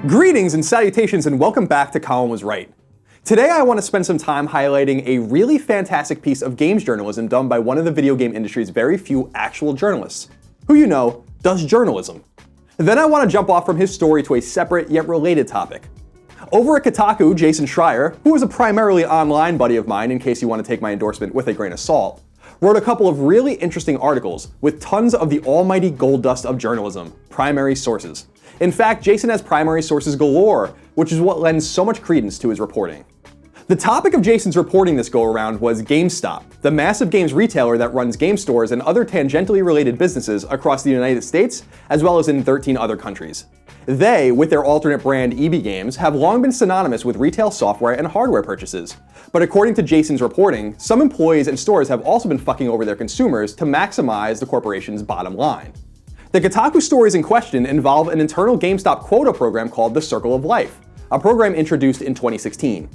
Greetings and salutations and welcome back to Colin Was Right. Today I want to spend some time highlighting a really fantastic piece of games journalism done by one of the video game industry's very few actual journalists, who you know does journalism. Then I want to jump off from his story to a separate yet related topic. Over at Kotaku, Jason Schreier, who is a primarily online buddy of mine in case you want to take my endorsement with a grain of salt, wrote a couple of really interesting articles with tons of the almighty gold dust of journalism, primary sources. In fact, Jason has primary sources galore, which is what lends so much credence to his reporting. The topic of Jason's reporting this go-around was GameStop, the massive games retailer that runs game stores and other tangentially related businesses across the United States, as well as in 13 other countries. They, with their alternate brand EB Games, have long been synonymous with retail software and hardware purchases. But according to Jason's reporting, some employees and stores have also been fucking over their consumers to maximize the corporation's bottom line. The Kotaku stories in question involve an internal GameStop quota program called the Circle of Life, a program introduced in 2016.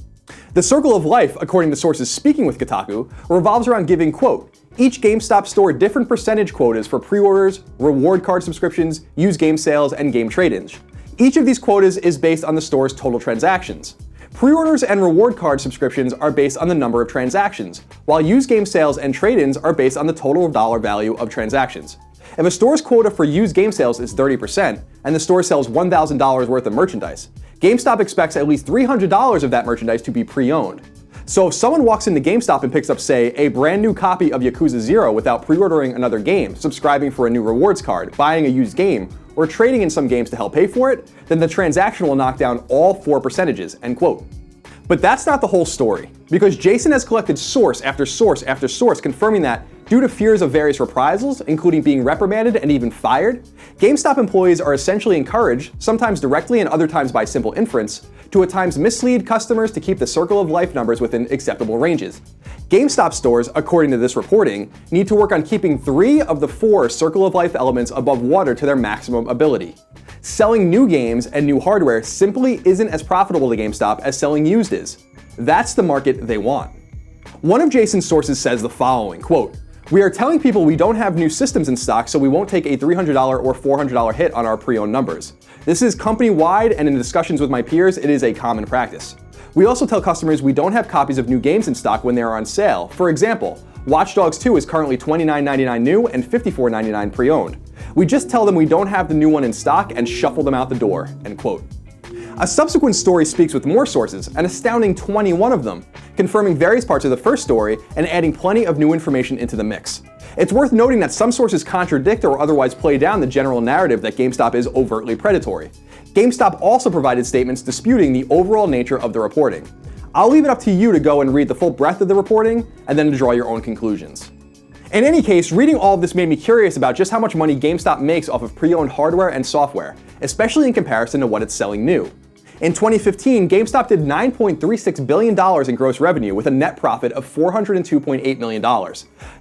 The Circle of Life, according to sources speaking with Kotaku, revolves around giving, quote, each GameStop store different percentage quotas for pre-orders, reward card subscriptions, used game sales, and game trade-ins. Each of these quotas is based on the store's total transactions. Pre-orders and reward card subscriptions are based on the number of transactions, while used game sales and trade-ins are based on the total dollar value of transactions. If a store's quota for used game sales is 30%, and the store sells $1,000 worth of merchandise, GameStop expects at least $300 of that merchandise to be pre-owned. So if someone walks into GameStop and picks up, say, a brand new copy of Yakuza 0 without pre-ordering another game, subscribing for a new rewards card, buying a used game, or trading in some games to help pay for it, then the transaction will knock down all 4 percentages, end quote. But that's not the whole story, because Jason has collected source after source after source confirming that, due to fears of various reprisals, including being reprimanded and even fired, GameStop employees are essentially encouraged, sometimes directly and other times by simple inference, to at times mislead customers to keep the Circle of Life numbers within acceptable ranges. GameStop stores, according to this reporting, need to work on keeping 3 of the 4 Circle of Life elements above water to their maximum ability. Selling new games and new hardware simply isn't as profitable to GameStop as selling used is. That's the market they want. One of Jason's sources says the following, quote, we are telling people we don't have new systems in stock, so we won't take a $300 or $400 hit on our pre-owned numbers. This is company-wide, and in discussions with my peers, it is a common practice. We also tell customers we don't have copies of new games in stock when they are on sale. For example, Watch Dogs 2 is currently $29.99 new and $54.99 pre-owned. We just tell them we don't have the new one in stock and shuffle them out the door, end quote. A subsequent story speaks with more sources, an astounding 21 of them, confirming various parts of the first story and adding plenty of new information into the mix. It's worth noting that some sources contradict or otherwise play down the general narrative that GameStop is overtly predatory. GameStop also provided statements disputing the overall nature of the reporting. I'll leave it up to you to go and read the full breadth of the reporting and then to draw your own conclusions. In any case, reading all of this made me curious about just how much money GameStop makes off of pre-owned hardware and software, especially in comparison to what it's selling new. In 2015, GameStop did $9.36 billion in gross revenue with a net profit of $402.8 million.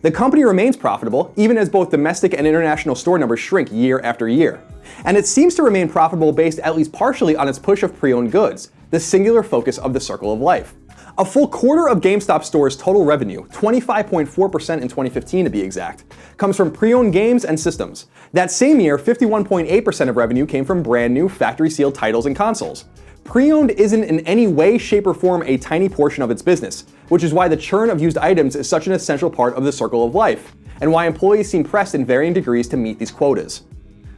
The company remains profitable, even as both domestic and international store numbers shrink year after year. And it seems to remain profitable based at least partially on its push of pre-owned goods, the singular focus of the Circle of Life. A full quarter of GameStop stores' total revenue, 25.4% in 2015 to be exact, comes from pre-owned games and systems. That same year, 51.8% of revenue came from brand new factory-sealed titles and consoles. Pre-owned isn't in any way, shape, or form a tiny portion of its business, which is why the churn of used items is such an essential part of the Circle of Life, and why employees seem pressed in varying degrees to meet these quotas.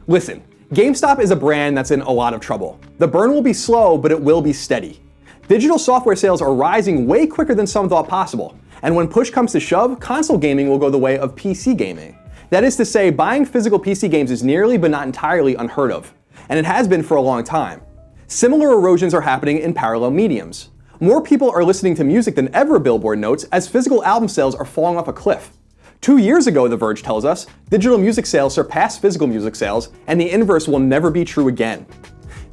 Listen, GameStop is a brand that's in a lot of trouble. The burn will be slow, but it will be steady. Digital software sales are rising way quicker than some thought possible, and when push comes to shove, console gaming will go the way of PC gaming. That is to say, buying physical PC games is nearly but not entirely unheard of, and it has been for a long time. Similar erosions are happening in parallel mediums. More people are listening to music than ever, Billboard notes, as physical album sales are falling off a cliff. 2 years ago, The Verge tells us, digital music sales surpassed physical music sales, and the inverse will never be true again.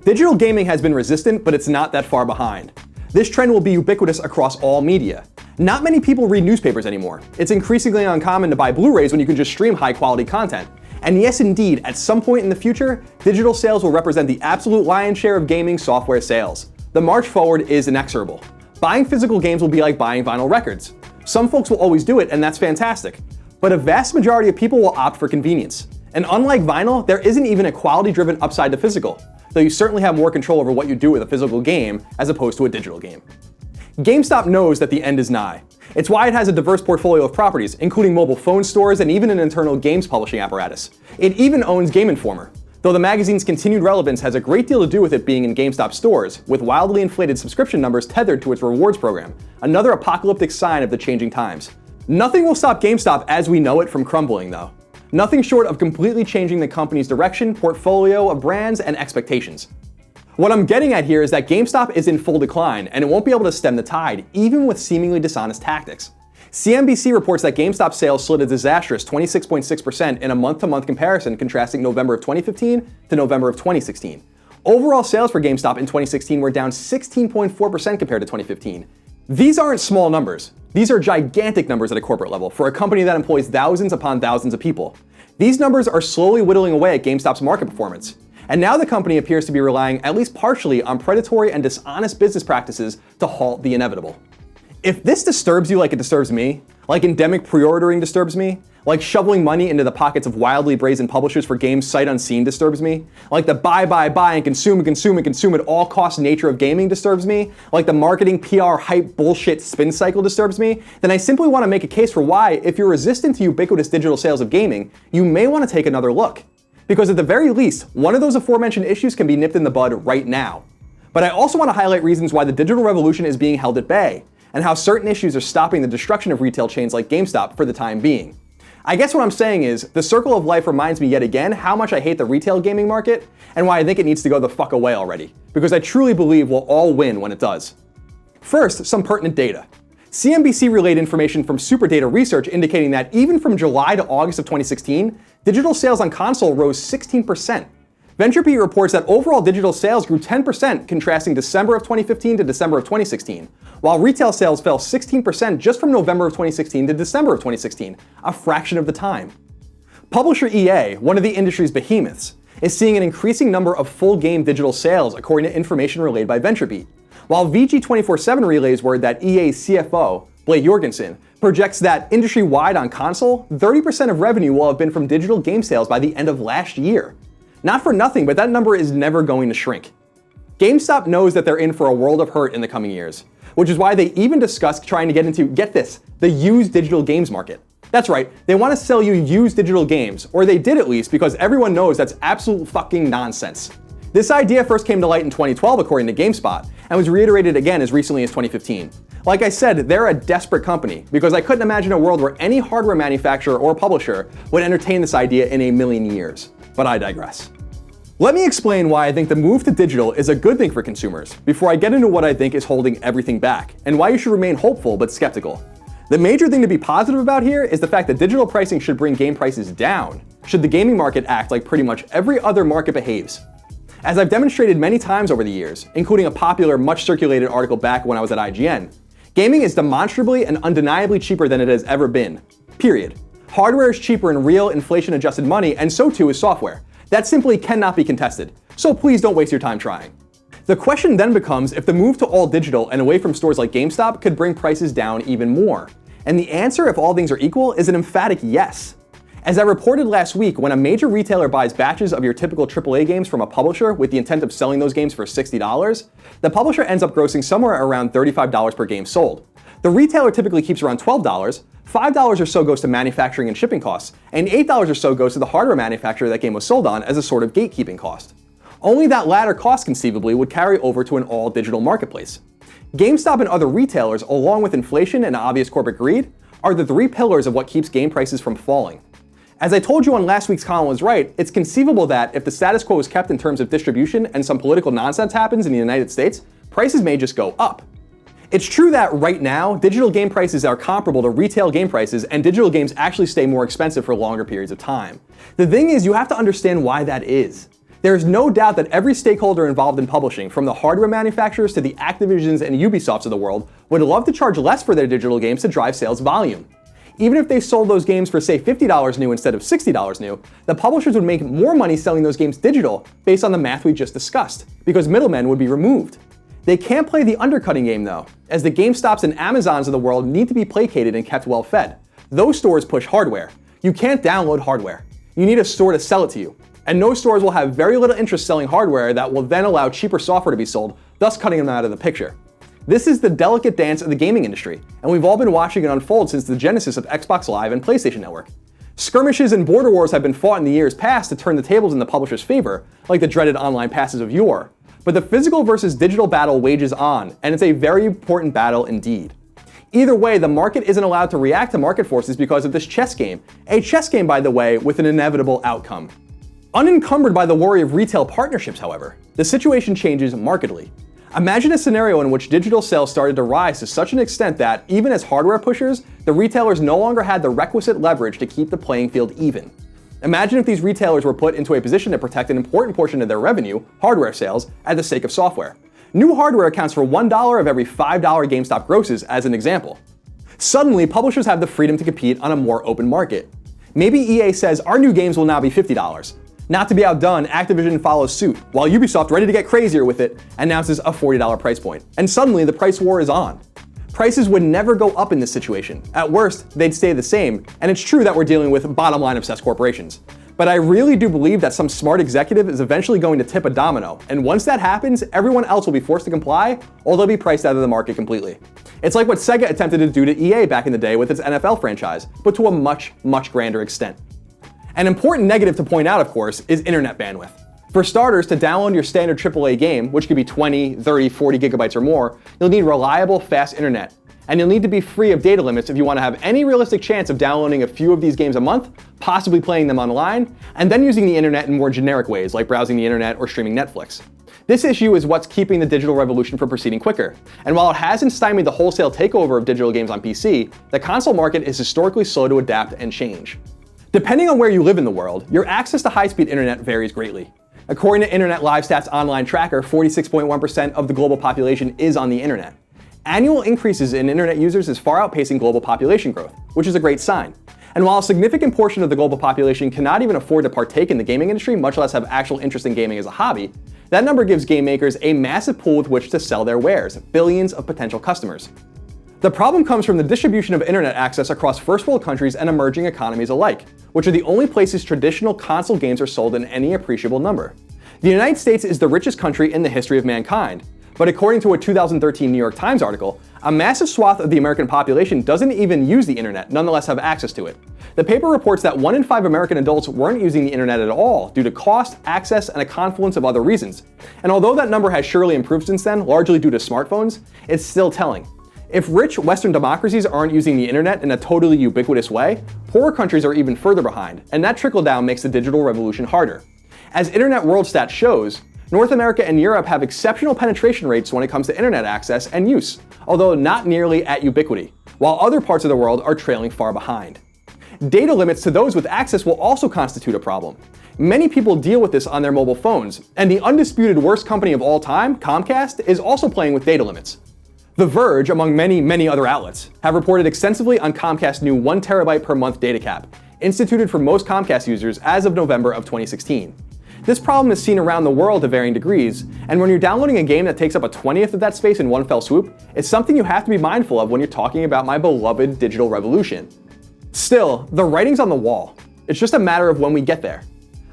Digital gaming has been resistant, but it's not that far behind. This trend will be ubiquitous across all media. Not many people read newspapers anymore. It's increasingly uncommon to buy Blu-rays when you can just stream high-quality content. And yes, indeed, at some point in the future, digital sales will represent the absolute lion's share of gaming software sales. The march forward is inexorable. Buying physical games will be like buying vinyl records. Some folks will always do it, and that's fantastic. But a vast majority of people will opt for convenience. And unlike vinyl, there isn't even a quality-driven upside to physical. though you certainly have more control over what you do with a physical game as opposed to a digital game. GameStop knows that the end is nigh. It's why it has a diverse portfolio of properties, including mobile phone stores and even an internal games publishing apparatus. It even owns Game Informer, though the magazine's continued relevance has a great deal to do with it being in GameStop stores, with wildly inflated subscription numbers tethered to its rewards program, another apocalyptic sign of the changing times. Nothing will stop GameStop as we know it from crumbling, though. Nothing short of completely changing the company's direction, portfolio of brands, and expectations. What I'm getting at here is that GameStop is in full decline, and it won't be able to stem the tide, even with seemingly dishonest tactics. CNBC reports that GameStop sales slid a disastrous 26.6% in a month-to-month comparison contrasting November of 2015 to November of 2016. Overall sales for GameStop in 2016 were down 16.4% compared to 2015. These aren't small numbers. These are gigantic numbers at a corporate level for a company that employs thousands upon thousands of people. These numbers are slowly whittling away at GameStop's market performance. And now the company appears to be relying at least partially on predatory and dishonest business practices to halt the inevitable. If this disturbs you like it disturbs me, like endemic pre-ordering disturbs me, like shoveling money into the pockets of wildly brazen publishers for games sight unseen disturbs me, like the buy and consume at all cost nature of gaming disturbs me, like the marketing PR hype bullshit spin cycle disturbs me, then I simply want to make a case for why, if you're resistant to ubiquitous digital sales of gaming, you may want to take another look. Because at the very least, one of those aforementioned issues can be nipped in the bud right now. But I also want to highlight reasons why the digital revolution is being held at bay, and how certain issues are stopping the destruction of retail chains like GameStop for the time being. I guess what I'm saying is, the circle of life reminds me yet again how much I hate the retail gaming market, and why I think it needs to go the fuck away already, because I truly believe we'll all win when it does. First, some pertinent data. CNBC relayed information from Superdata Research indicating that even from July to August of 2016, digital sales on console rose 16%. VentureBeat reports that overall digital sales grew 10%, contrasting December of 2015 to December of 2016, while retail sales fell 16% just from November of 2016 to December of 2016, a fraction of the time. Publisher EA, one of the industry's behemoths, is seeing an increasing number of full-game digital sales according to information relayed by VentureBeat, while VG247 relays word that EA's CFO, Blake Jorgensen, projects that industry-wide on console, 30% of revenue will have been from digital game sales by the end of last year. Not for nothing, but that number is never going to shrink. GameStop knows that they're in for a world of hurt in the coming years, which is why they even discussed trying to get into, get this, the used digital games market. That's right, they want to sell you used digital games, or they did at least, because everyone knows that's absolute fucking nonsense. This idea first came to light in 2012 according to GameSpot, and was reiterated again as recently as 2015. Like I said, they're a desperate company, because I couldn't imagine a world where any hardware manufacturer or publisher would entertain this idea in a million years. But I digress. Let me explain why I think the move to digital is a good thing for consumers, before I get into what I think is holding everything back, and why you should remain hopeful but skeptical. The major thing to be positive about here is the fact that digital pricing should bring game prices down, should the gaming market act like pretty much every other market behaves. As I've demonstrated many times over the years, including a popular, much circulated article back when I was at IGN, gaming is demonstrably and undeniably cheaper than it has ever been. Period. Hardware is cheaper in real, inflation-adjusted money, and so too is software. That simply cannot be contested, so please don't waste your time trying. The question then becomes if the move to all digital and away from stores like GameStop could bring prices down even more. And the answer, if all things are equal, is an emphatic yes. As I reported last week, when a major retailer buys batches of your typical AAA games from a publisher with the intent of selling those games for $60, the publisher ends up grossing somewhere around $35 per game sold. The retailer typically keeps around $12, $5 or so goes to manufacturing and shipping costs, and $8 or so goes to the hardware manufacturer that game was sold on as a sort of gatekeeping cost. Only that latter cost conceivably would carry over to an all-digital marketplace. GameStop and other retailers, along with inflation and obvious corporate greed, are the three pillars of what keeps game prices from falling. As I told you on last week's Colin was right, it's conceivable that if the status quo is kept in terms of distribution and some political nonsense happens in the United States, prices may just go up. It's true that right now, digital game prices are comparable to retail game prices, and digital games actually stay more expensive for longer periods of time. The thing is, you have to understand why that is. There is no doubt that every stakeholder involved in publishing, from the hardware manufacturers to the Activisions and Ubisofts of the world, would love to charge less for their digital games to drive sales volume. Even if they sold those games for, say, $50 new instead of $60 new, the publishers would make more money selling those games digital based on the math we just discussed, because middlemen would be removed. They can't play the undercutting game though, as the GameStops and Amazons of the world need to be placated and kept well fed. Those stores push hardware. You can't download hardware. You need a store to sell it to you. And most stores will have very little interest selling hardware that will then allow cheaper software to be sold, thus cutting them out of the picture. This is the delicate dance of the gaming industry, and we've all been watching it unfold since the genesis of Xbox Live and PlayStation Network. Skirmishes and border wars have been fought in the years past to turn the tables in the publisher's favor, like the dreaded online passes of yore. But the physical versus digital battle wages on, and it's a very important battle indeed. Either way, the market isn't allowed to react to market forces because of this chess game. A chess game, by the way, with an inevitable outcome. Unencumbered by the worry of retail partnerships, however, the situation changes markedly. Imagine a scenario in which digital sales started to rise to such an extent that, even as hardware pushers, the retailers no longer had the requisite leverage to keep the playing field even. Imagine if these retailers were put into a position to protect an important portion of their revenue, hardware sales, at the sake of software. New hardware accounts for $1 of every $5 GameStop grosses, as an example. Suddenly, publishers have the freedom to compete on a more open market. Maybe EA says our new games will now be $50. Not to be outdone, Activision follows suit, while Ubisoft, ready to get crazier with it, announces a $40 price point. And suddenly, the price war is on. Prices would never go up in this situation. At worst, they'd stay the same, and it's true that we're dealing with bottom-line obsessed corporations. But I really do believe that some smart executive is eventually going to tip a domino, and once that happens, everyone else will be forced to comply, or they'll be priced out of the market completely. It's like what Sega attempted to do to EA back in the day with its NFL franchise, but to a much, much grander extent. An important negative to point out, of course, is internet bandwidth. For starters, to download your standard AAA game, which could be 20, 30, 40 gigabytes or more, you'll need reliable, fast internet. And you'll need to be free of data limits if you want to have any realistic chance of downloading a few of these games a month, possibly playing them online, and then using the internet in more generic ways, like browsing the internet or streaming Netflix. This issue is what's keeping the digital revolution from proceeding quicker. And while it hasn't stymied the wholesale takeover of digital games on PC, the console market is historically slow to adapt and change. Depending on where you live in the world, your access to high-speed internet varies greatly. According to Internet Live Stats online tracker, 46.1% of the global population is on the internet. Annual increases in internet users is far outpacing global population growth, which is a great sign. And while a significant portion of the global population cannot even afford to partake in the gaming industry, much less have actual interest in gaming as a hobby, that number gives game makers a massive pool with which to sell their wares, billions of potential customers. The problem comes from the distribution of internet access across first world countries and emerging economies alike, which are the only places traditional console games are sold in any appreciable number. The United States is the richest country in the history of mankind, but according to a 2013 New York Times article, a massive swath of the American population doesn't even use the internet, nonetheless have access to it. The paper reports that 1 in 5 American adults weren't using the internet at all due to cost, access, and a confluence of other reasons. And although that number has surely improved since then, largely due to smartphones, it's still telling. If rich Western democracies aren't using the internet in a totally ubiquitous way, poorer countries are even further behind, and that trickle-down makes the digital revolution harder. As Internet World Stats shows, North America and Europe have exceptional penetration rates when it comes to internet access and use, although not nearly at ubiquity, while other parts of the world are trailing far behind. Data limits to those with access will also constitute a problem. Many people deal with this on their mobile phones, and the undisputed worst company of all time, Comcast, is also playing with data limits. The Verge, among many other outlets, have reported extensively on Comcast's new 1 terabyte per month data cap, instituted for most Comcast users as of November of 2016. This problem is seen around the world to varying degrees, and when you're downloading a game that takes up a 20th of that space in one fell swoop, it's something you have to be mindful of when you're talking about my beloved digital revolution. Still, the writing's on the wall. It's just a matter of when we get there.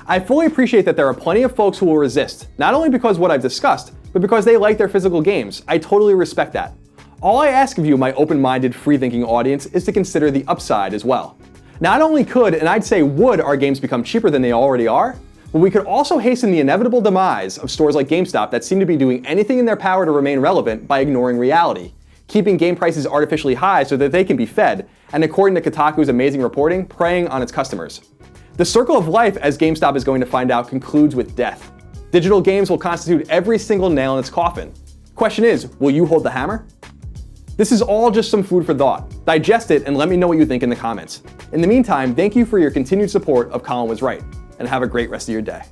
I fully appreciate that there are plenty of folks who will resist, not only because of what I've discussed, but because they like their physical games. I totally respect that. All I ask of you, my open-minded, free-thinking audience, is to consider the upside as well. Not only could, and I'd say would, our games become cheaper than they already are, but we could also hasten the inevitable demise of stores like GameStop that seem to be doing anything in their power to remain relevant by ignoring reality, keeping game prices artificially high so that they can be fed, and according to Kotaku's amazing reporting, preying on its customers. The circle of life, as GameStop is going to find out, concludes with death. Digital games will constitute every single nail in its coffin. Question is, will you hold the hammer? This is all just some food for thought. Digest it and let me know what you think in the comments. In the meantime, thank you for your continued support of Colin Was Right, and have a great rest of your day.